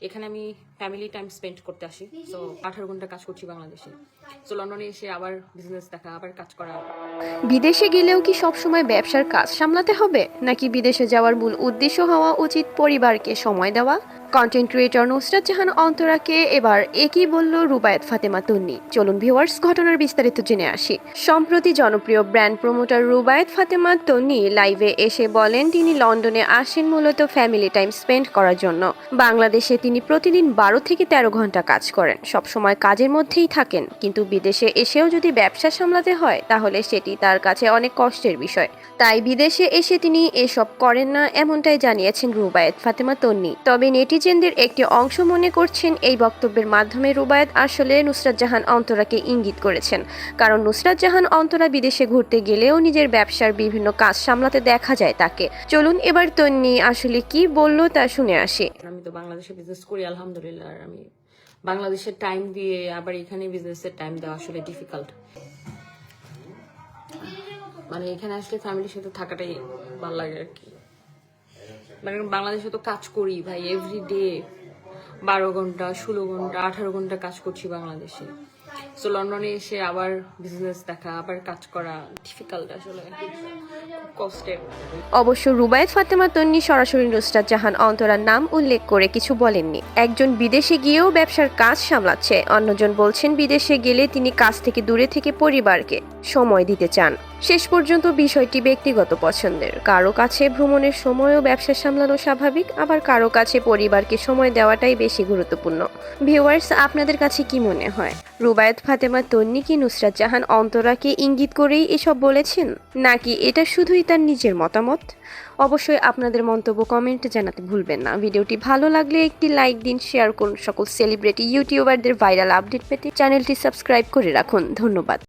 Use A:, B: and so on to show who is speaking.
A: এখানে আমি family time spend করতে আসি। সো 18 ঘন্টা কাজ করছি বাংলাদেশে। সো লন্ডনে এসে আবার বিজনেস দেখা, আবার কাজ করা।
B: বিদেশে গেলেও কি সবসময় ব্যবসার কাজ সামলাতে হবে, নাকি বিদেশে যাওয়ার মূল উদ্দেশ্য হওয়া উচিত পরিবারকে সময় দেওয়া? কন্টেন্ট ক্রিয়েটর নুসরাত জাহান অন্তরাকে এবার একই বলল রুবায়েত ফাতেমা তন্নি। চলুন ভিউয়ার্স, ঘটনার বিস্তারিত জেনে আসি। সম্প্রতি জনপ্রিয় ব্র্যান্ড প্রমোটার রুবায়েত ফাতেমা তন্নি লাইভে এসে বলেন তিনি লন্ডনে আসেন মূলত ফ্যামিলি টাইম স্পেন্ড করার জন্য। বাংলাদেশে তিনি প্রতিদিন 12 থেকে 13 ঘন্টা কাজ করেন, সবসময় কাজের মধ্যেই থাকেন। কিন্তু বিদেশে এসেও যদি ব্যবসা সামলাতে হয় তাহলে সেটি তার কাছে অনেক কষ্টের বিষয়। তাই বিদেশে এসে তিনি এসব করেন না, এমনটাই জানিয়েছেন রুবায়েত ফাতেমা তন্নি। তবে নেটিজেনদের একটি অংশ মনে করছেন এই বক্তব্যের মাধ্যমে রুবায়েত আসলে নুসরাত জাহান অন্তরাকে ইঙ্গিত করেছেন। কারণ নুসরাত জাহান অন্তরা বিদেশে ঘুরতে গেলেও নিজের ব্যবসার বিভিন্ন কাজ সামলাতে দেখা যায় তাকে। চলুন এবার তন্নি আসলে কি বললো তা শুনে আসি।
A: আমি তো বাংলাদেশে বিজনেস করি আলহামদুলিল্লাহ। আর আমি বাংলাদেশের টাইম দিয়ে আবার এখানে বিজনেসের টাইম দেওয়া আসলে ডিফিকাল্ট। মানে এখানে আসলে ফ্যামিলির সাথে থাকাটাই ভালো লাগে আর কি। মানে বাংলাদেশে তো কাজ করি ভাই, এভরিডে 12 ঘন্টা, 16 ঘন্টা, 18 ঘন্টা কাজ করছি বাংলাদেশে। সো লন্ডনে এসে আবার বিজনেস দেখা, আবার কাজ করা ডিফিকাল্ট, আসলে কষ্টের।
B: অবশ্য রুবায়েত ফাতেমা তন্নি সরাসরি নুসরাত জাহান অন্তরার নাম উল্লেখ করে কিছু বলেননি। একজন বিদেশে গিয়েও ব্যবসার কাজ সামলাচ্ছে, অন্যজন বলছেন বিদেশে গেলে তিনি কাজ থেকে দূরে থেকে পরিবারকে সময় দিতে চান। শেষ পর্যন্ত বিষয়টি ব্যক্তিগত পছন্দের। কারো কাছে ভ্রমণের সময়ও ব্যবসা সামলানো স্বাভাবিক, আবার কারো কাছে পরিবারকে সময় দেওয়াটাই বেশি গুরুত্বপূর্ণ। ভিউয়ার্স, আপনাদের কাছে কি মনে হয়? রুবায়েত ফাতেমা তন্নি কি নুসরাত জাহান অন্তরাকে ইঙ্গিত করেই এসব বলেছেন, নাকি এটা শুধুই তার নিজের মতামত? অবশ্যই আপনাদের মন্তব্য কমেন্টে জানাতে ভুলবেন না। ভিডিওটি ভালো লাগলে একটি লাইক দিন, শেয়ার করুন। সকল সেলিব্রিটি ইউটিউবারদের ভাইরাল আপডেট পেতে চ্যানেলটি সাবস্ক্রাইব করে রাখুন। ধন্যবাদ।